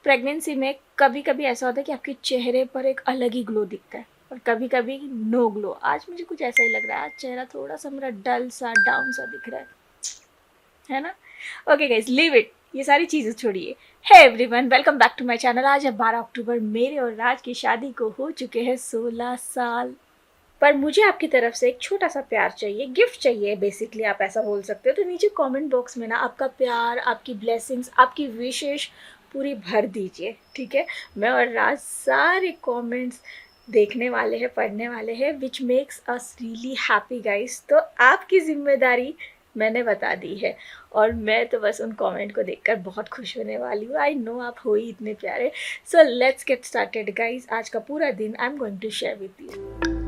Pregnancy में कभी कभी ऐसा होता है कि आपके चेहरे पर एक अलग ही ग्लो दिखता है और कभी कभी नो ग्लो। आज मुझे कुछ ऐसा ही लग रहा है, आज चेहरा थोड़ा सा मेरा डल सा डाउन सा दिख रहा है ना। ओके गाइस, लीव इट, ये सारी चीज़ें छोड़िए। Hey everyone, welcome back to my channel. आज है 12 अक्टूबर। मेरे और राज की शादी को हो चुके हैं 16 साल। पर मुझे आपकी तरफ से एक छोटा सा प्यार चाहिए, गिफ्ट चाहिए बेसिकली, आप ऐसा बोल सकते हो। तो नीचे कमेंट बॉक्स में ना आपका प्यार, आपकी ब्लेसिंग्स, आपकी विशेष पूरी भर दीजिए, ठीक है। मैं और राज सारे कमेंट्स देखने वाले हैं, पढ़ने वाले हैं, which makes us really happy guys. तो आपकी जिम्मेदारी मैंने बता दी है और मैं तो बस उन कमेंट को देखकर बहुत खुश होने वाली हूँ। आई नो आप हो ही इतने प्यारे। So let's get started guys. आज का पूरा दिन I am going to share with you.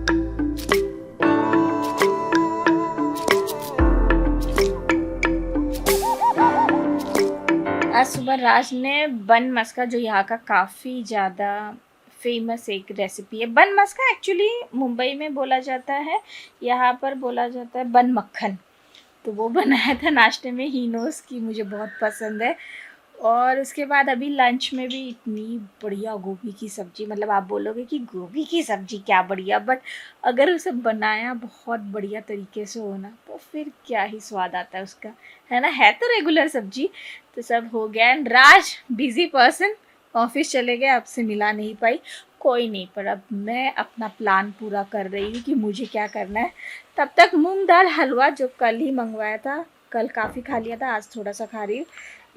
आज सुबह राज ने बन मस्का, जो यहाँ का काफ़ी ज़्यादा फेमस एक रेसिपी है। बन मस्का एक्चुअली मुंबई में बोला जाता है, यहाँ पर बोला जाता है बन मक्खन। तो वो बनाया था नाश्ते में। ही नोस की मुझे बहुत पसंद है। और उसके बाद अभी लंच में भी इतनी बढ़िया गोभी की सब्ज़ी, मतलब आप बोलोगे कि गोभी की सब्ज़ी क्या बढ़िया, बट अगर उसे बनाया बहुत बढ़िया तरीके से हो ना, तो फिर क्या ही स्वाद आता है उसका, है ना। है तो रेगुलर सब्ज़ी। तो सब हो गया। And Raj busy person, office चले गए, आपसे मिला नहीं पाई। कोई नहीं, पर अब मैं अपना प्लान पूरा कर रही हूँ कि मुझे क्या करना है। तब तक मूंग दाल हलवा जो कल ही मंगवाया था, कल काफ़ी खा लिया था, आज थोड़ा सा खा रही हूँ।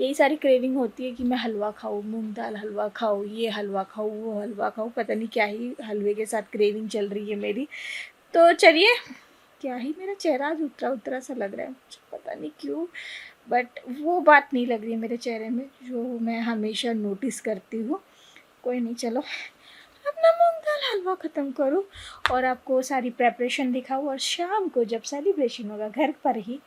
यही सारी क्रेविंग होती है कि मैं हलवा खाऊँ, मूंग दाल हलवा खाऊँ, ये हलवा खाऊँ, वो हलवा खाऊँ, पता नहीं क्या ही हलवे के साथ क्रेविंग चल रही है मेरी। तो चलिए, क्या ही मेरा चेहरा आज उतरा उतरा सा लग रहा है, मुझे पता नहीं क्यों, बट वो बात नहीं लग रही है मेरे चेहरे में जो मैं हमेशा नोटिस करती हूँ। कोई नहीं, चलो अपना मूंग दाल हलवा ख़त्म करूँ और आपको सारी प्रेपरेशन दिखाऊँ, और शाम को जब सेलिब्रेशन होगा घर पर ही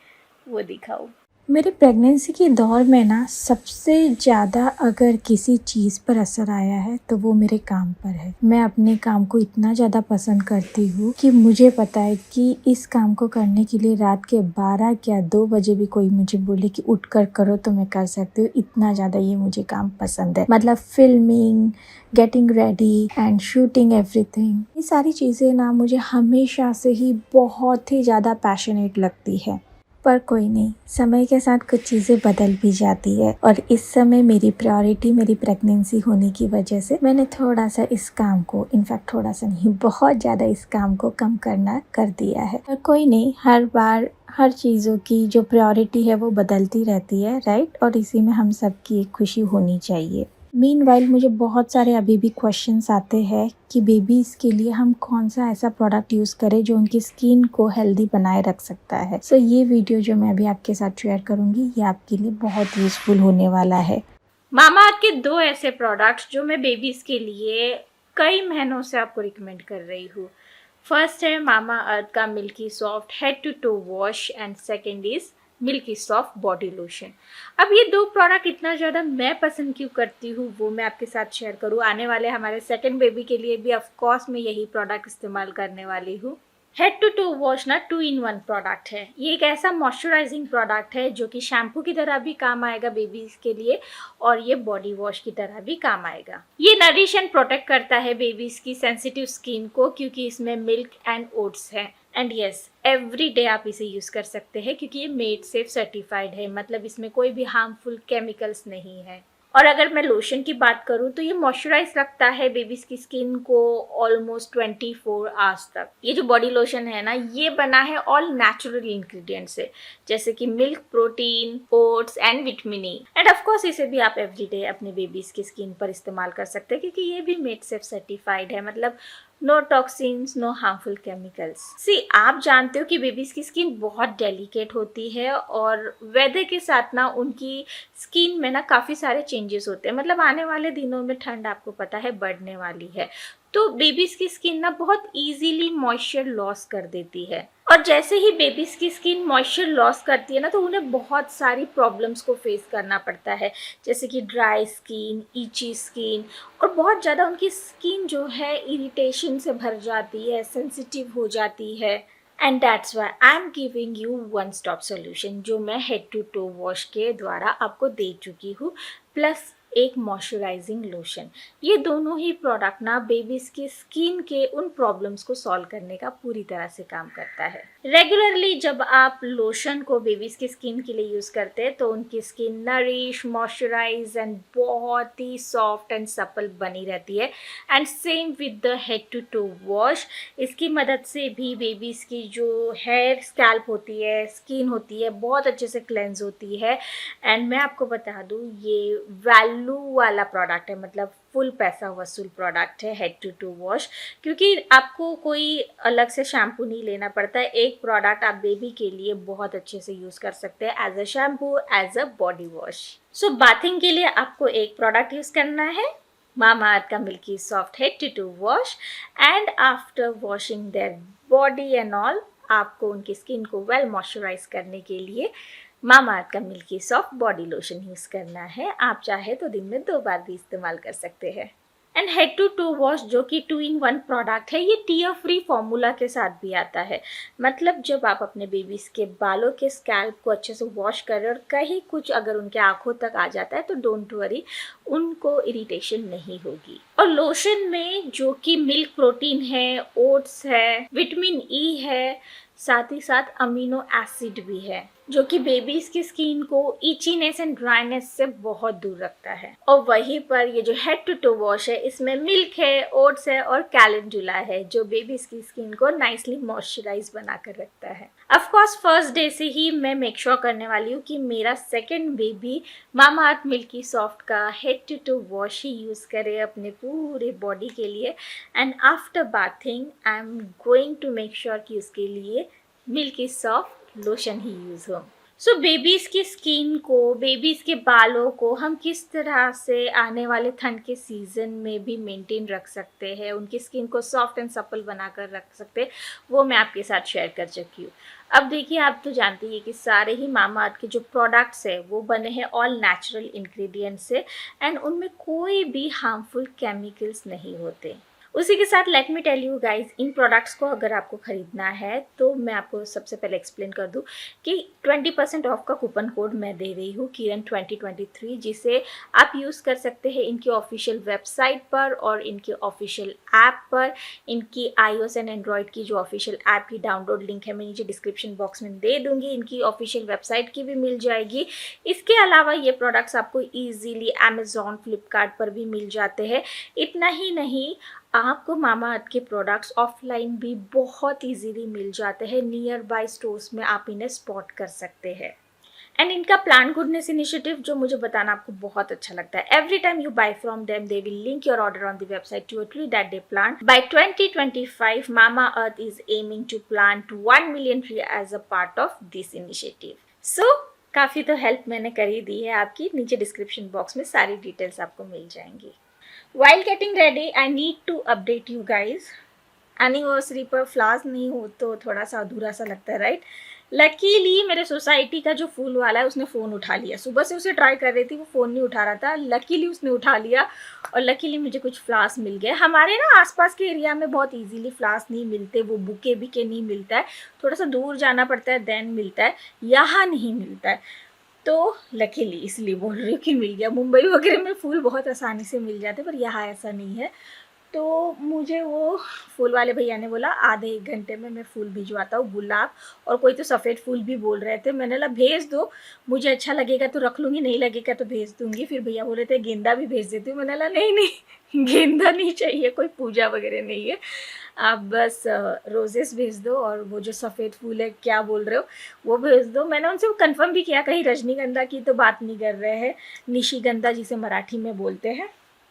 वो दिखाऊँ। मेरे प्रेगनेंसी के दौर में ना सबसे ज़्यादा अगर किसी चीज़ पर असर आया है तो वो मेरे काम पर है। मैं अपने काम को इतना ज़्यादा पसंद करती हूँ कि मुझे पता है कि इस काम को करने के लिए रात के 12 या 2 बजे भी कोई मुझे बोले कि उठ कर करो तो मैं कर सकती हूँ। इतना ज़्यादा ये मुझे काम पसंद है। मतलब filming, getting ready and shooting everything, ये सारी चीज़ें ना मुझे हमेशा से ही बहुत ही ज़्यादा पैशनेट लगती है। पर कोई नहीं, समय के साथ कुछ चीज़ें बदल भी जाती है और इस समय मेरी प्रायोरिटी मेरी प्रेगनेंसी होने की वजह से मैंने थोड़ा सा इस काम को, इनफैक्ट थोड़ा सा नहीं बहुत ज़्यादा इस काम को कम करना कर दिया है। पर कोई नहीं, हर बार हर चीज़ों की जो प्रायोरिटी है वो बदलती रहती है, राइट। और इसी में हम सब की एक खुशी होनी चाहिए। मीनवाइल मुझे बहुत सारे अभी भी क्वेश्चंस आते हैं कि बेबीज़ के लिए हम कौन सा ऐसा प्रोडक्ट यूज़ करें जो उनकी स्किन को हेल्दी बनाए रख सकता है। सो ये वीडियो जो मैं अभी आपके साथ शेयर करूँगी ये आपके लिए बहुत यूज़फुल होने वाला है। मामाअर्थ के 2 ऐसे प्रोडक्ट्स जो मैं बेबीज़ के लिए कई महीनों से आपको रिकमेंड कर रही हूँ। फर्स्ट है मामाअर्थ का milky soft head to toe wash and second is milky soft body lotion. अब ये 2 प्रोडक्ट इतना ज़्यादा मैं पसंद क्यों करती हूँ वो मैं आपके साथ शेयर करूँ। आने वाले हमारे सेकंड बेबी के लिए भी ऑफ कोर्स मैं यही प्रोडक्ट इस्तेमाल करने वाली हूँ। हेड टू टू वॉश ना 2 in 1 प्रोडक्ट है। ये एक ऐसा मॉइस्चराइजिंग प्रोडक्ट है जो कि शैम्पू की तरह भी काम आएगा बेबीज के लिए और ये बॉडी वॉश की तरह भी काम आएगा। ये नरिश एंड प्रोटेक्ट करता है बेबीज की सेंसिटिव स्किन को क्योंकि इसमें मिल्क एंड ओट्स है। एंड यस, एवरी डे आप इसे यूज़ कर सकते हैं क्योंकि ये मेड सेफ सर्टिफाइड है, मतलब इसमें कोई भी हार्मफुल केमिकल्स नहीं है। और अगर मैं लोशन की बात करूँ तो ये मॉइस्चराइज रखता है बेबीज की स्किन को ऑलमोस्ट 24 आवर्स तक। ये जो बॉडी लोशन है ना, ये बना है ऑल नेचुरल इंग्रेडिएंट से, जैसे कि milk, protein, oats and vitamin E. End of course इसे भी आप एवरीडे अपने बेबीज की स्किन पर इस्तेमाल कर सकते हैं क्योंकि ये भी मेड सेफ सर्टिफाइड है, मतलब no toxins, no harmful chemicals. See, आप जानते हो कि बेबीज की स्किन बहुत डेलिकेट होती है और वेदर के साथ ना उनकी स्किन में ना काफ़ी सारे चेंजेस होते हैं, मतलब आने वाले दिनों में ठंड आपको पता है बढ़ने वाली है, तो बेबीज की स्किन ना बहुत इजीली मॉइस्चर लॉस कर देती है। और जैसे ही बेबीज की स्किन मॉइस्चर लॉस करती है ना, तो उन्हें बहुत सारी प्रॉब्लम्स को फेस करना पड़ता है, जैसे कि ड्राई स्किन, ईची स्किन, और बहुत ज़्यादा उनकी स्किन जो है इरिटेशन से भर जाती है, सेंसिटिव हो जाती है। And that's why I am giving you one stop solution जो मैं हेड टू टो वॉश के द्वारा आपको दे चुकी हूँ, प्लस एक मॉइस्चराइजिंग लोशन। ये दोनों ही प्रोडक्ट ना बेबीज की स्किन के उन प्रॉब्लम्स को सॉल्व करने का पूरी तरह से काम करता है। रेगुलरली जब आप लोशन को बेबीज की स्किन के लिए यूज़ करते हैं तो उनकी स्किन नरिश, मॉइस्चराइज एंड बहुत ही सॉफ्ट एंड सपल बनी रहती है। And same with the head to toe wash, इसकी मदद से भी बेबीज की जो हेयर स्कैल्प होती है, स्किन होती है, बहुत अच्छे से क्लेंज होती है। एंड मैं आपको बता दूँ ये वैल्यू वाला प्रोडक्ट है, मतलब फुल पैसा वसूल प्रोडक्ट है हेड टू टू वॉश, क्योंकि आपको कोई अलग से शैम्पू नहीं लेना पड़ता है। एक प्रोडक्ट आप बेबी के लिए बहुत अच्छे से यूज़ कर सकते हैं as a shampoo, as a body wash. So bathing के लिए आपको एक प्रोडक्ट यूज़ करना है, मामाअर्थ का milky soft head to toe wash. And after washing their body and all, आपको उनकी स्किन को वेल मॉइस्चराइज करने के लिए मामाअर्थ का milky soft body lotion use करना है। आप चाहे तो दिन में 2 बार भी इस्तेमाल कर सकते हैं। And head to toe wash जो कि 2-in-1 प्रोडक्ट है, ये टीयर फ्री फॉर्मूला के साथ भी आता है। मतलब जब आप अपने बेबीज़ के बालों के स्कैल्प को अच्छे से वॉश करें और कहीं कुछ अगर उनके आँखों तक आ जाता है तो डोंट वरी, उनको इरिटेशन नहीं होगी। और लोशन में जो कि मिल्क प्रोटीन है, ओट्स है, विटामिन ई है, साथ ही साथ अमीनो एसिड भी है, जो कि बेबीज की स्किन को इचीनेस एंड ड्राइनेस से बहुत दूर रखता है। और वहीं पर ये जो हेड टू टो वॉश है, इसमें मिल्क है, ओट्स है और कैलेंडुला है, जो बेबीज की स्किन को नाइसली मॉइस्चराइज बना कर रखता है। ऑफ कोर्स फर्स्ट डे से ही मैं मेक श्योर करने वाली हूँ कि मेरा second baby Mamaearth milky soft का हेड टू टो वॉश ही यूज़ करे अपने पूरे बॉडी के लिए। And after bathing I am going to make sure कि उसके लिए मिल्की सॉफ्ट लोशन ही यूज़ हो। सो बेबीज़ की स्किन को, बेबीज़ के बालों को हम किस तरह से आने वाले ठंड के सीज़न में भी मेंटेन रख सकते हैं, उनकी स्किन को सॉफ्ट एंड सपल बनाकर रख सकते हैं, वो मैं आपके साथ शेयर कर चुकी हूँ। अब देखिए, आप तो जानती हैं कि सारे ही मामाअर्थ के जो प्रोडक्ट्स है वो बने हैं ऑल नेचुरल इंग्रेडिएंट्स से एंड उनमें कोई भी हार्मफुल केमिकल्स नहीं होते। उसी के साथ let me tell you guys, इन प्रोडक्ट्स को अगर आपको ख़रीदना है तो मैं आपको सबसे पहले एक्सप्लेन कर दूं कि 20% ऑफ का कूपन कोड मैं दे रही हूँ, किरण 2023, जिसे आप यूज़ कर सकते हैं इनकी ऑफिशियल वेबसाइट पर और इनके ऑफिशियल ऐप पर। इनकी iOS एंड एंड्रॉयड की जो ऑफिशियल ऐप की डाउनलोड लिंक है मैं नीचे डिस्क्रिप्शन बॉक्स में दे दूँगी, इनकी ऑफिशियल वेबसाइट की भी मिल जाएगी। इसके अलावा ये प्रोडक्ट्स आपको ईजीली अमेज़ॉन, फ्लिपकार्ट पर भी मिल जाते हैं। इतना ही नहीं, आपको मामाअर्थ के प्रोडक्ट्स ऑफलाइन भी बहुत इजीली मिल जाते हैं, नियर बाय स्टोर्स में आप इन्हें स्पॉट कर सकते हैं। एंड इनका प्लांट गुडनेस इनिशिएटिव जो मुझे बताना आपको बहुत अच्छा लगता है, every time you buy from them they will link your order on the website to a tree that they plant. By 2025 Mamaearth is aiming to plant 1 million tree as a part of this initiative. So काफ़ी तो help मैंने कर ही दी है आपकी, नीचे description box में सारी details आपको मिल जाएंगी। While getting ready, I need to update you guys. Anniversary पर फ्लावर्स नहीं हो तो थोड़ा सा अधूरा सा लगता है, राइट? लकीली मेरे सोसाइटी का जो फूल वाला है उसने फ़ोन उठा लिया। सुबह से उसे ट्राई कर रही थी, वो फ़ोन नहीं उठा रहा था, लकीली उसने उठा लिया और लकीली मुझे कुछ फ्लावर्स मिल गए। हमारे ना आसपास के एरिया में बहुत इजीली फ्लावर्स नहीं मिलते, वो बुके बिके नहीं मिलता है, थोड़ा सा दूर जाना पड़ता है देन मिलता है, यहाँ नहीं मिलता है। तो लकीली इसलिए बोल रही हूँ कि मिल गया। मुंबई वगैरह में फूल बहुत आसानी से मिल जाते पर यहाँ ऐसा नहीं है। तो मुझे वो फूल वाले भैया ने बोला आधे 1 घंटे में मैं फूल भिजवाता हूँ, गुलाब और कोई तो सफ़ेद फूल भी बोल रहे थे। मैंने बोला भेज दो, मुझे अच्छा लगेगा तो रख लूँगी, नहीं लगेगा तो भेज दूँगी। फिर भैया बोल रहे थे गेंदा भी भेज देती हूँ। मैंने बोला नहीं नहीं, गेंदा नहीं चाहिए, कोई पूजा वगैरह नहीं है, आप बस रोजेस भेज दो और वो जो सफ़ेद फूल है क्या बोल रहे हो वो भेज दो। मैंने उनसे वो कंफर्म भी किया कहीं रजनीगंधा की तो बात नहीं कर रहे हैं, निशिगंधा जिसे मराठी में बोलते हैं।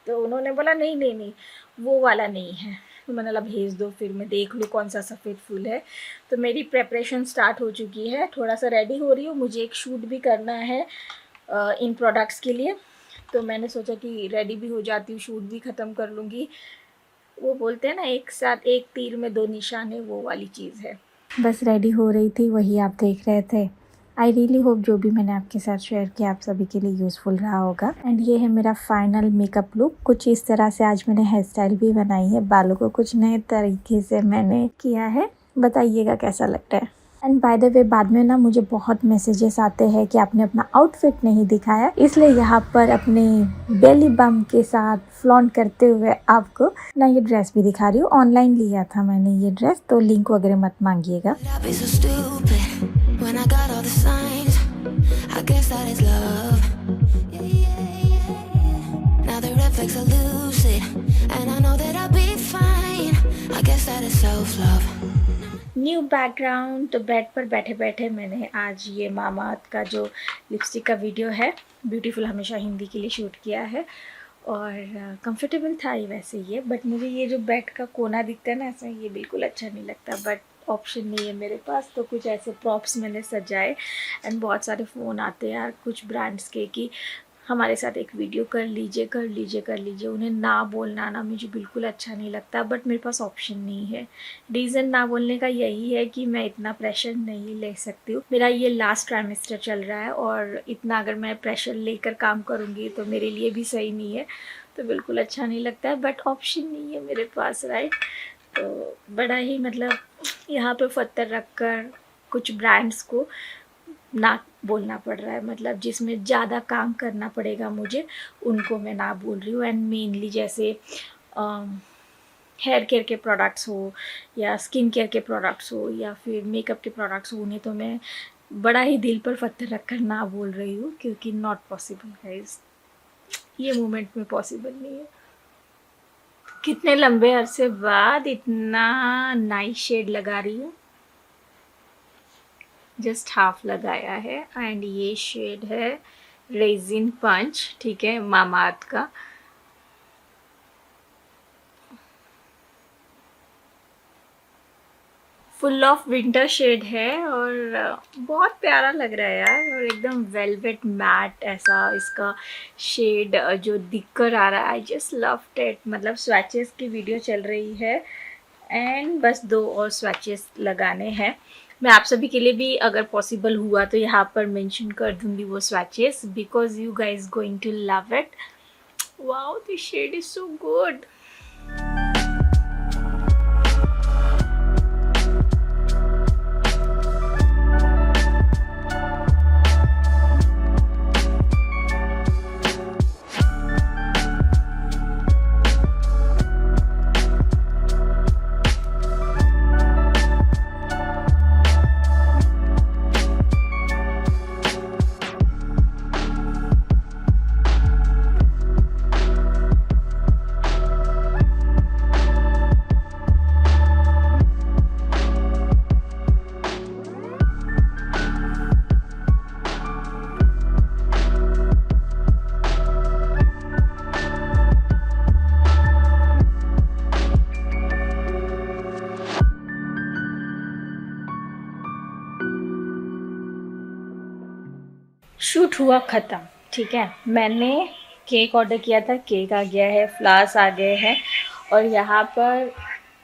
तो उन्होंने बोला नहीं नहीं नहीं, वो वाला नहीं है। तो मैंने बोला भेज दो, फिर मैं देख लूँ कौन सा सफ़ेद फूल है। तो मेरी प्रेपरेशन स्टार्ट हो चुकी है, थोड़ा सा रेडी हो रही हूँ, मुझे एक शूट भी करना है इन प्रोडक्ट्स के लिए। तो मैंने सोचा कि रेडी भी हो जाती हूँ, शूट भी ख़त्म कर लूँगी। वो बोलते हैं ना एक साथ एक तीर में 2 निशाने, वो वाली चीज़ है। बस रेडी हो रही थी, वही आप देख रहे थे। आई रियली होप जो भी मैंने आपके साथ शेयर किया आप सभी के लिए यूज़फुल रहा होगा। एंड ये है मेरा फाइनल मेकअप लुक। कुछ इस तरह से आज मैंने हेयर स्टाइल भी बनाई है, बालों को कुछ नए तरीके से मैंने किया है, बताइएगा कैसा लगता है। एंड बाय द वे बाद में ना मुझे बहुत मैसेजेस आते हैं कि आपने अपना आउटफिट नहीं दिखाया, इसलिए यहाँ पर अपने बेली बम के साथ फ्लॉन्ट करते हुए आपको ना ये ड्रेस भी दिखा रही हूँ। ऑनलाइन लिया था मैंने ये ड्रेस, तो लिंक वगैरह मत मांगिएगा। New background. तो बेड पर बैठे बैठे मैंने आज ये मामाअर्थ का जो लिपस्टिक का वीडियो है ब्यूटीफुल हमेशा हिंदी के लिए शूट किया है और कंफर्टेबल था ये वैसे ये, बट मुझे ये जो बेड का कोना दिखता है ना ऐसा, ये बिल्कुल अच्छा नहीं लगता, बट ऑप्शन नहीं है मेरे पास, तो कुछ ऐसे प्रॉप्स मैंने सजाए। एंड बहुत सारे फ़ोन आते हैं यार कुछ ब्रांड्स के कि हमारे साथ एक वीडियो कर लीजिए कर लीजिए कर लीजिए। उन्हें ना बोलना ना मुझे बिल्कुल अच्छा नहीं लगता, बट मेरे पास ऑप्शन नहीं है। रीज़न ना बोलने का यही है कि मैं इतना प्रेशर नहीं ले सकती हूँ। मेरा ये लास्ट ट्राइमेस्टर चल रहा है और इतना अगर मैं प्रेशर लेकर काम करूँगी तो मेरे लिए भी सही नहीं है, तो बिल्कुल अच्छा नहीं लगता है, बट ऑप्शन नहीं है मेरे पास, राइट। तो बड़ा ही मतलब यहाँ पे पत्थर रख कर कुछ ब्रांड्स को ना बोलना पड़ रहा है, मतलब जिसमें ज़्यादा काम करना पड़ेगा मुझे, उनको मैं ना बोल रही हूँ। एंड मेनली जैसे हेयर केयर के प्रोडक्ट्स हो या स्किन केयर के प्रोडक्ट्स हो या फिर मेकअप के प्रोडक्ट्स हो, उन्हें तो मैं बड़ा ही दिल पर पत्थर रखकर ना बोल रही हूँ, क्योंकि नॉट पॉसिबल गाइस, ये मोमेंट में पॉसिबल नहीं है। कितने लंबे अरसे बाद इतना नाइस शेड लगा रही हूँ, जस्ट हाफ लगाया है। एंड ये शेड है रेजिन पंच, ठीक है, मामाअर्थ का। फुल ऑफ विंटर शेड है और बहुत प्यारा लग रहा है यार, और एकदम वेलवेट मैट ऐसा इसका शेड जो दिख कर आ रहा है। I just loved it. मतलब स्वैचेस की वीडियो चल रही है एंड बस 2 और स्वैचेस लगाने हैं। मैं आप सभी के लिए भी अगर पॉसिबल हुआ तो यहाँ पर मेंशन कर दूंगी वो swatches, because you guys going to love it. Wow, this shade is so good. Shoot हुआ ख़त्म, ठीक है। मैंने केक ऑर्डर किया था, केक आ गया है, फ्लावर्स आ गए हैं, और यहाँ पर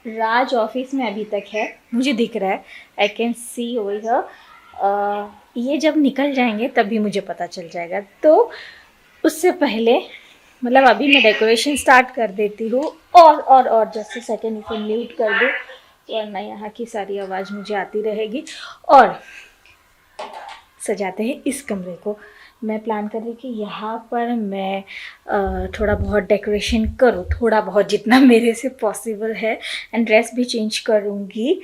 राज ऑफिस में अभी तक है, मुझे दिख रहा है, I can see over here. ये जब निकल जाएंगे तभी मुझे पता चल जाएगा, तो उससे पहले मतलब अभी मैं डेकोरेशन स्टार्ट कर देती हूँ। और जस्ट सेकेंड इसे म्यूट कर दूँ वरना यहाँ की सारी आवाज़ मुझे आती रहेगी। और सजाते हैं इस कमरे को। मैं प्लान कर रही कि यहाँ पर मैं थोड़ा बहुत डेकोरेशन करूँ, थोड़ा बहुत जितना मेरे से पॉसिबल है, एंड ड्रेस भी चेंज करूँगी।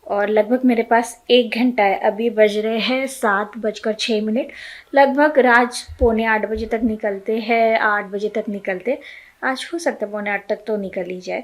और लगभग मेरे पास 1 घंटा है, अभी बज रहे हैं 7:06। लगभग राज 7:45 बजे तक निकलते हैं, 8 बजे तक निकलते। आज हो सकता है 7:45 तक तो निकल ही जाए,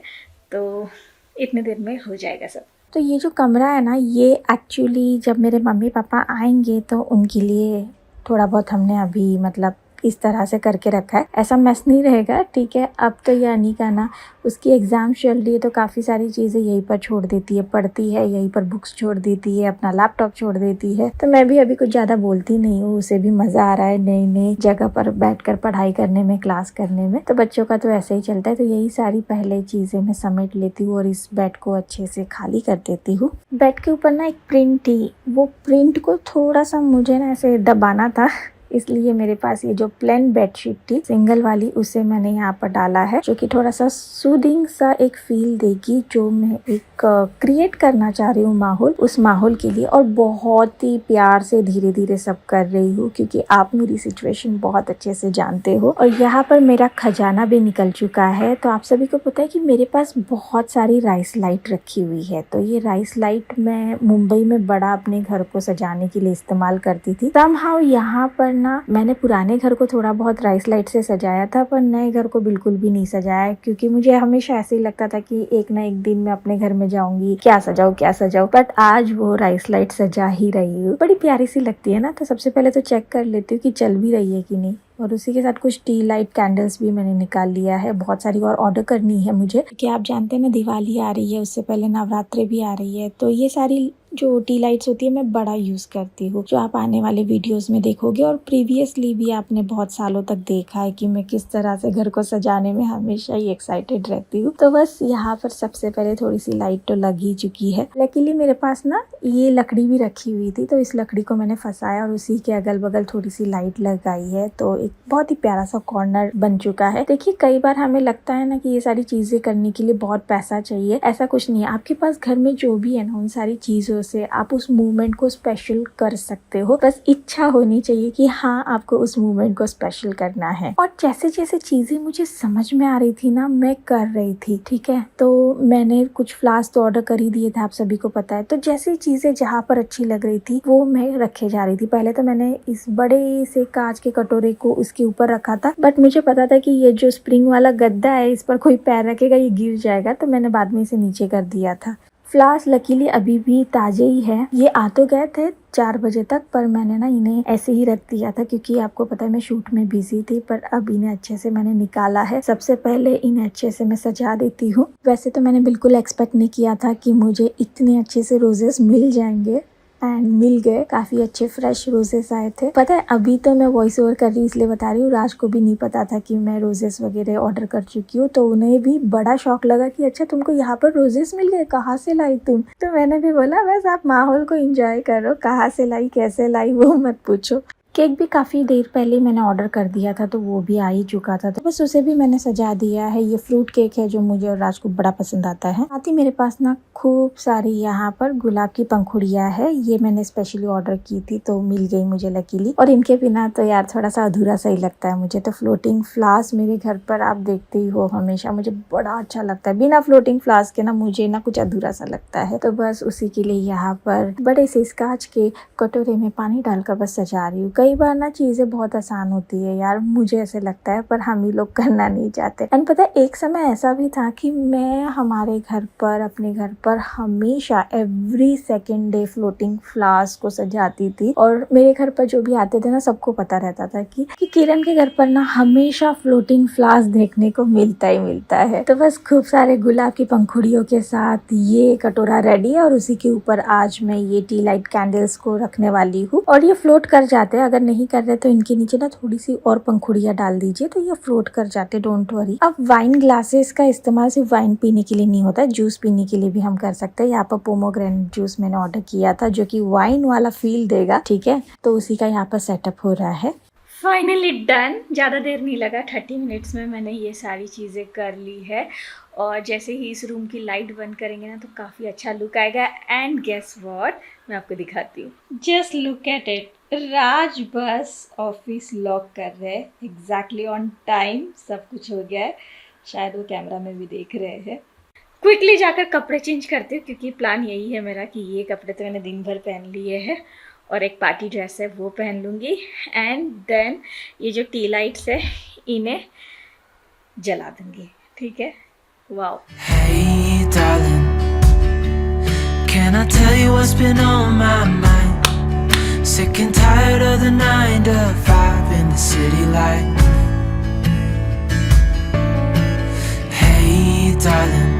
तो इतने देर में हो जाएगा सब। तो ये जो कमरा है ना, ये एक्चुअली जब मेरे मम्मी पापा आएंगे तो उनके लिए थोड़ा बहुत हमने अभी मतलब इस तरह से करके रखा है। ऐसा मेस नहीं रहेगा, ठीक है। अब तो ये अनिका ना, उसकी एग्ज़ाम चल रही है तो काफ़ी सारी चीज़ें यहीं पर छोड़ देती है, पढ़ती है यहीं पर, बुक्स छोड़ देती है, अपना लैपटॉप छोड़ देती है। तो मैं भी अभी कुछ ज़्यादा बोलती नहीं हूँ, उसे भी मज़ा आ रहा है नई नई जगह पर बैठकर पढ़ाई करने में, क्लास करने में। तो बच्चों का तो ऐसे ही चलता है। तो यही सारी पहले चीज़ें मैं समेट लेती हूँ और इस बेड को अच्छे से खाली कर देती हूँ। बेड के ऊपर ना एक प्रिंट थी, वो प्रिंट को थोड़ा सा मुझे ना ऐसे दबाना था, इसलिए मेरे पास ये जो प्लेन बेडशीट थी सिंगल वाली उसे मैंने यहाँ पर डाला है, जो कि थोड़ा सा सूदिंग सा एक फील देगी, जो मैं एक क्रिएट करना चाह रही हूँ माहौल, उस माहौल के लिए। और बहुत ही प्यार से धीरे धीरे सब कर रही हूँ, क्योंकि आप मेरी सिचुएशन बहुत अच्छे से जानते हो। और यहाँ पर मेरा खजाना भी निकल चुका है। तो आप सभी को पता है कि मेरे पास बहुत सारी राइस लाइट रखी हुई है। तो ये राइस लाइट मैं मुंबई में बड़ा अपने घर को सजाने के लिए इस्तेमाल करती थी। समहाउ यहाँ पर ना मैंने पुराने घर को थोड़ा बहुत राइस लाइट से सजाया था, पर नए घर को बिल्कुल भी नहीं सजाया, क्योंकि मुझे हमेशा ऐसे ही लगता था कि एक ना एक दिन मैं अपने घर में जाऊंगी, क्या सजाऊं। बट आज वो राइस लाइट सजा ही रही हूँ। बड़ी प्यारी सी लगती है ना। तो सबसे पहले तो चेक कर लेती हूँ कि चल भी रही है कि नहीं। और उसी के साथ कुछ टी लाइट कैंडल्स भी मैंने निकाल लिया है। बहुत सारी और ऑर्डर करनी है मुझे, क्योंकि आप जानते हैं ना दिवाली आ रही है, उससे पहले नवरात्रि भी आ रही है। तो ये सारी जो टी लाइट्स होती है मैं बड़ा यूज़ करती हूँ, जो आप आने वाले वीडियोस में देखोगे। और प्रीवियसली भी आपने बहुत सालों तक देखा है कि मैं किस तरह से घर को सजाने में हमेशा ही एक्साइटेड रहती हूँ। तो बस यहाँ पर सबसे पहले थोड़ी सी लाइट तो लग ही चुकी है। लकीली मेरे पास ना ये लकड़ी भी रखी हुई थी, तो इस लकड़ी को मैंने फंसाया और उसी के अगल बगल थोड़ी सी लाइट लगाई है। तो एक बहुत ही प्यारा सा कॉर्नर बन चुका है। देखिए कई बार हमें लगता है ना कि ये सारी चीजें करने के लिए बहुत पैसा चाहिए। ऐसा कुछ नहीं है। आपके पास घर में जो भी है ना, उन सारी चीजों से आप उस मूवमेंट को स्पेशल कर सकते हो। बस इच्छा होनी चाहिए कि हाँ आपको उस मूवमेंट को स्पेशल करना है। और जैसे जैसे चीजें मुझे समझ में आ रही थी ना, मैं कर रही थी। ठीक है, तो मैंने कुछ फ्लावर्स तो ऑर्डर कर ही दिए थे, आप सभी को पता है। तो जैसे चीजें जहाँ पर अच्छी लग रही थी वो मैं रखे जा रही थी। पहले तो मैंने इस बड़े से कांच के कटोरे को उसके ऊपर रखा था, बट मुझे पता था कि ये जो स्प्रिंग वाला गद्दा है, इस पर कोई पैर रखेगा ये गिर जाएगा, तो मैंने बाद में इसे नीचे कर दिया था। फ्लावर्स लकीली अभी भी ताजे ही है। ये आ तो गए थे 4 बजे तक, पर मैंने ना इन्हें ऐसे ही रख दिया था, क्योंकि आपको पता है मैं शूट में बिजी थी। पर अब इन्हें अच्छे से मैंने निकाला है। सबसे पहले इन्हें अच्छे से मैं सजा देती हूँ। वैसे तो मैंने बिल्कुल एक्सपेक्ट नहीं किया था कि मुझे इतने अच्छे से रोजेस मिल जाएंगे, एंड मिल गए। काफी अच्छे फ्रेश रोजेस आए थे। पता है अभी तो मैं वॉइस ओवर कर रही इसलिए बता रही हूँ, राज को भी नहीं पता था कि मैं रोजेस वगैरह ऑर्डर कर चुकी हूँ। तो उन्हें भी बड़ा शौक लगा कि अच्छा तुमको यहाँ पर रोजेस मिल गए, कहाँ से लाई तुम। तो मैंने भी बोला बस आप माहौल को एंजॉय करो, कहाँ से लाई कैसे लाई वो मत पूछो। केक भी काफ़ी देर पहले मैंने ऑर्डर कर दिया था, तो वो भी आ ही चुका था। तो बस उसे भी मैंने सजा दिया है। ये फ्रूट केक है जो मुझे और राज को बड़ा पसंद आता है। साथ ही मेरे पास ना खूब सारी यहाँ पर गुलाब की पंखुड़ियाँ है। ये मैंने स्पेशली ऑर्डर की थी तो मिल गई मुझे लकीली। और इनके बिना तो यार थोड़ा सा अधूरा सा ही लगता है मुझे। तो फ्लोटिंग फ्लावर्स मेरे घर पर आप देखते ही हो हमेशा, मुझे बड़ा अच्छा लगता है। बिना फ्लोटिंग फ्लावर्स के ना मुझे ना कुछ अधूरा सा लगता है। तो बस उसी के लिए यहाँ पर बड़े से कांच के कटोरे में पानी डालकर बस सजा रही हूँ। कई बार ना चीजें बहुत आसान होती है यार, मुझे ऐसे लगता है, पर हम ही लोग करना नहीं चाहते। एंड पता है एक समय ऐसा भी था कि मैं हमारे घर पर, अपने घर पर हमेशा every second day floating flowers को सजाती थी। और मेरे घर पर जो भी आते थे ना सबको पता रहता था कि किरण के घर पर ना हमेशा फ्लोटिंग फ्लावर्स देखने को मिलता ही मिलता है। तो बस खूब सारे गुलाब की पंखुड़ियों के साथ ये कटोरा रेडी है और उसी के ऊपर आज मैं ये टी लाइट कैंडल्स को रखने वाली हूँ। और ये फ्लोट कर जाते हैं, अगर नहीं कर रहे तो इनके नीचे ना थोड़ी सी और पंखुड़ियाँ डाल दीजिए तो ये फ्लोट कर जाते, डोंट वरी। अब वाइन ग्लासेस का इस्तेमाल सिर्फ वाइन पीने के लिए नहीं होता, जूस पीने के लिए भी हम कर सकते हैं। यहाँ पर पोमोग्रेनेट जूस मैंने ऑर्डर किया था जो कि वाइन वाला फील देगा। ठीक है, तो उसी का यहाँ पर सेटअप हो रहा है। Finally done. ज़्यादा देर नहीं लगा, 30 मिनट्स में मैंने ये सारी चीज़ें कर ली है। और जैसे ही इस रूम की लाइट बंद करेंगे ना तो काफ़ी अच्छा लुक आएगा। एंड गेस व्हाट, मैं आपको दिखाती हूँ। Just look at it. Raj बस ऑफिस लॉक कर रहे हैं एग्जैक्टली ऑन टाइम। सब कुछ हो गया है, शायद वो कैमरा में भी देख रहे हैं। क्विकली जाकर कपड़े चेंज करती हूँ, क्योंकि प्लान यही है मेरा कि ये कपड़े तो मैंने दिन भर पहन लिए हैं और एक पार्टी ड्रेस है वो पहन लूँगी। एंड देन ये जो टी लाइट्स है इन्हें जला दूँगी। ठीक है, wow. Hey darling, can I tell you what's been on my mind? Sick and tired of the 9 to 5 in the city life. Hey darling,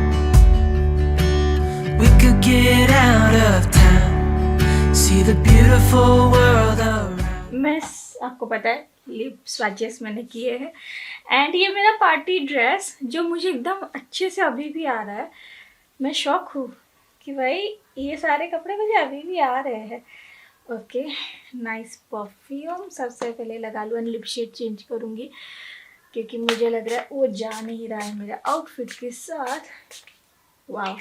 we could get out of town, see the beautiful world around. मैं आपको पता है lip swatches मैंने किए हैं। And ये मेरा party dress जो मुझे एकदम अच्छे से अभी भी आ रहा है। मैं शॉक हूँ कि भाई ये सारे कपड़े मुझे अभी भी आ रहे हैं। Okay, nice perfume. सबसे पहले लगा लूँ, लिप शेड चेंज करूँगी क्योंकि मुझे लग रहा है वो जा नहीं रहा है मेरा आउटफिट के साथ। वाह,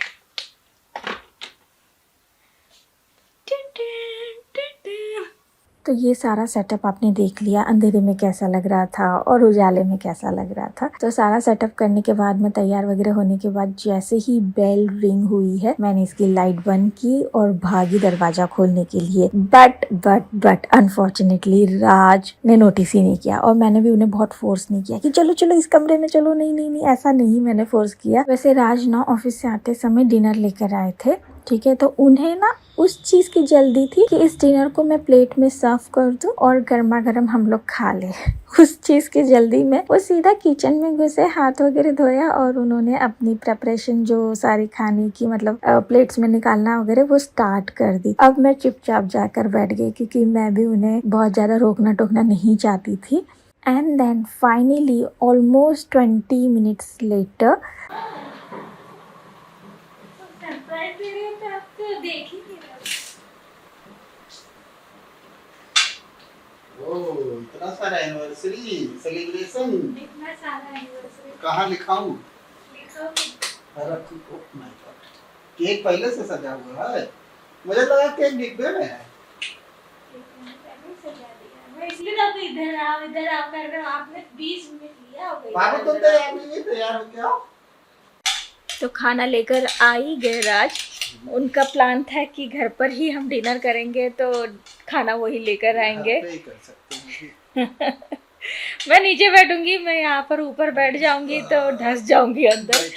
तो ये सारा सेटअप आपने देख लिया, अंधेरे में कैसा लग रहा था और उजाले में कैसा लग रहा था। तो सारा सेटअप करने के बाद में तैयार वगैरह होने के बाद जैसे ही बेल रिंग हुई है, मैंने इसकी लाइट बंद की और भागी दरवाजा खोलने के लिए। बट अनफॉर्चुनेटली राज ने नोटिस ही नहीं किया और मैंने भी उन्हें बहुत फोर्स नहीं किया कि चलो चलो इस कमरे में चलो। नहीं, ऐसा नहीं मैंने फोर्स किया। वैसे राज ना ऑफिस से आते समय डिनर लेकर आए थे, ठीक है। तो उन्हें ना उस चीज की जल्दी थी कि इस डिनर को मैं प्लेट में सर्व कर दूं और गर्मा गर्म हम लोग खा ले। उस चीज की जल्दी में वो सीधा किचन में घुसे, हाथ वगैरह धोया और उन्होंने अपनी प्रेपरेशन जो सारी खाने की मतलब प्लेट्स में निकालना वगैरह वो स्टार्ट कर दी। अब मैं चुपचाप जाकर बैठ गई क्योंकि मैं भी उन्हें बहुत ज्यादा रोकना टोकना नहीं चाहती थी। And then finally almost 20 minutes later देख ही नहीं रहा। ओह, इतना सारा एनिवर्सरी सेलिब्रेशन, इतना सारा एनिवर्सरी कहाँ लिखाऊं? लिखो। अरे ओह माय गॉड, केक पहले से सजा हुआ है। मुझे लगा केक डिब्बे में है। मैं इसलिए तो आपको इधर आओ कर रहे हो। आपने 20 मिनट लिया होगा। बाबू तुम तैयार नहीं है, तैयार हो क्या? तो खाना लेकर आ ही गए राज। उनका प्लान था कि घर पर ही हम डिनर करेंगे तो खाना वही लेकर आएंगे। घर पे ही कर सकते हैं। मैं नीचे बैठूंगी, मैं यहाँ पर ऊपर बैठ जाऊंगी तो धंस जाऊंगी अंदर,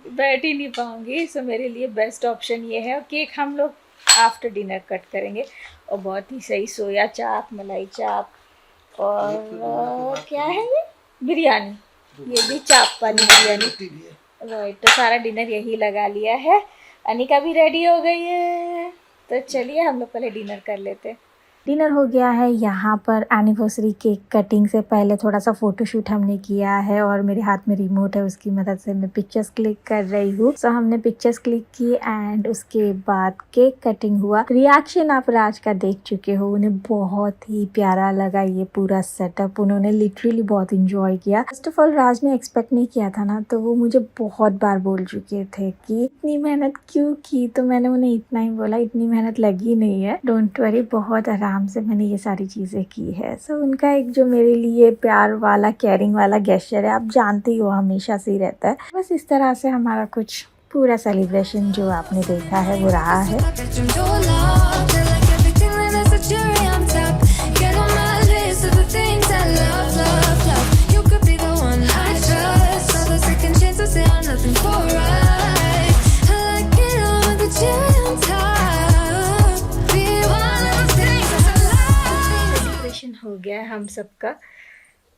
बैठ ही नहीं पाऊंगी। सो मेरे लिए बेस्ट ऑप्शन ये है। केक हम लोग आफ्टर डिनर कट करेंगे। और बहुत ही सही सोया चाप, मलाई चाप और क्या है ये, बिरयानी। ये भी चाप वाली बिरयानी। राइट, तो सारा डिनर यही लगा लिया है। अनिका भी रेडी हो गई है, तो चलिए हम लोग पहले डिनर कर लेते हैं। डिनर हो गया है। यहाँ पर एनिवर्सरी केक कटिंग से पहले थोड़ा सा फोटोशूट हमने किया है और मेरे हाथ में रिमोट है, उसकी मदद से मैं पिक्चर्स क्लिक कर रही हूँ। सो हमने पिक्चर्स क्लिक की एंड उसके बाद केक कटिंग हुआ। रिएक्शन आप राज का देख चुके हो, उन्हें बहुत ही प्यारा लगा ये पूरा सेटअप। उन्होंने लिटरली बहुत इंजॉय किया। फर्स्ट ऑफ ऑल राज ने एक्सपेक्ट नहीं किया था ना, तो वो मुझे बहुत बार बोल चुके थे कि इतनी मेहनत क्यों की। तो मैंने उन्हें इतना ही बोला, इतनी मेहनत लगी नहीं है, डोंट वरी, बहुत आराम से मैंने ये सारी चीज़ें की है। सो उनका एक जो मेरे लिए प्यार वाला केयरिंग वाला गेस्चर है, आप जानते ही हो हमेशा से ही रहता है। बस इस तरह से हमारा कुछ पूरा सेलिब्रेशन जो आपने देखा है वो रहा है। हो गया है हम सबका।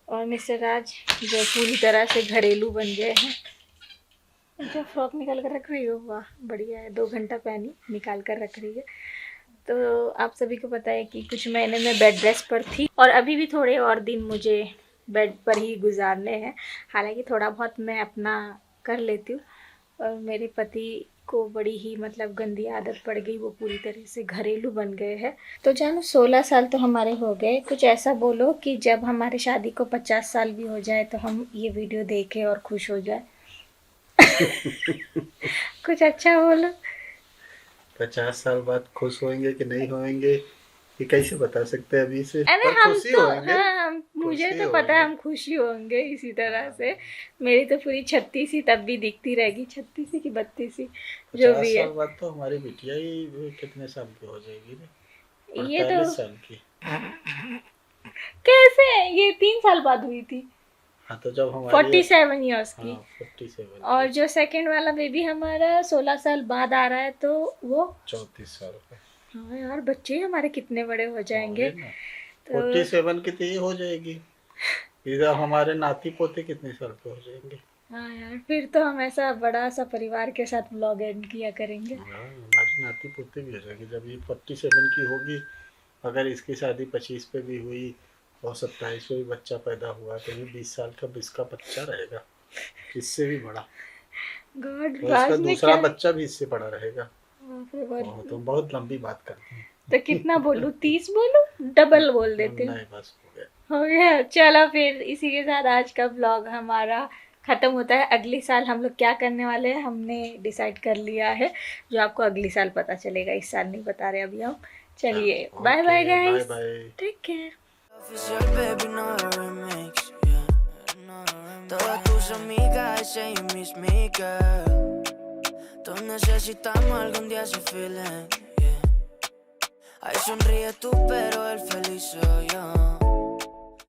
और मिस्टर राज जो पूरी तरह से घरेलू बन गए हैं। जो फ्रॉक निकाल कर रख रही हो, वाह बढ़िया है। 2 घंटा पहनी निकाल कर रख रही है। तो आप सभी को पता है कि कुछ महीने में बेड रेस्ट पर थी और अभी भी थोड़े और दिन मुझे बेड पर ही गुजारने हैं। हालांकि थोड़ा बहुत मैं अपना कर लेती हूँ और मेरे पति को बड़ी ही मतलब गंदी आदत पड़ गई, वो पूरी तरह से घरेलू बन गए हैं। तो जानू 16 साल तो हमारे हो गए। कुछ ऐसा बोलो कि जब हमारे शादी को 50 साल भी हो जाए तो हम ये वीडियो देखें और खुश हो जाए। कुछ अच्छा बोलो। 50 साल बाद खुश होंगे कि नहीं होंगे ये कैसे बता सकते हैं अभी से? अरे पर हम खुशी तो होंगे। हाँ, मुझे खुशी तो पता है होंगे। हम खुशी होंगे इसी तरह से। मेरी तो पूरी 36 तब भी दिखती रहेगी, 36 की 32 जो 50 भी है। साल बाद तो हमारी बिटिया ही कितने साल की हो जाएगी रे? ये तो 48 साल की। कैसे, ये 3 साल बाद हुई थी। हाँ तो जब हमारी 47 ईयर्स की। हाँ 47 और जो सेकंड वाला बेबी हमारा 16 साल बाद आ रहा है तो वो 34 साल का। हाँ यार, बच्चे हमारे कितने बड़े हो जाएंगे। तो 47 की तो ये हो जाएगी। इधर हमारे नाती पोते कितने साल के हो जाएंगे? हाँ यार, फिर तो हम ऐसा बड़ा सा परिवार के साथ व्लॉग एंड किया करेंगे। हाँ हमारी नाती पोते भी हो जाएंगे जब ये 47 की होगी। अगर इसकी शादी 25 पे भी हुई और 27 पे भी बच्चा पैदा हुआ तो ये 20 साल का इसका बच्चा रहेगा, इससे भी बड़ा। गॉड, और इसका दूसरा बच्चा भी इससे बड़ा रहेगा। बाप रे बाप। तुम बहुत लंबी बात करती हैं। तो कितना बोलूं, 30 बोलूं, डबल बोल देते हो। नहीं बस हो गया। हो गया। चलो फिर इसी के साथ आज का ब्लॉग हमारा ख़त्म होता है। अगली साल हम लोग क्या करने वाले हैं हमने डिसाइड कर लिया है, जो आपको अगली साल पता चलेगा, इस साल नहीं बता रहे अभी हम। चलिए bye bye guys, bye bye. Take care. Oficial, baby, no remix, yeah, no remix. Todas tus amigas say you miss me, girl. Todos necesitamos algún día ese feeling, yeah. Ay, sonríe tú, pero el feliz soy yo.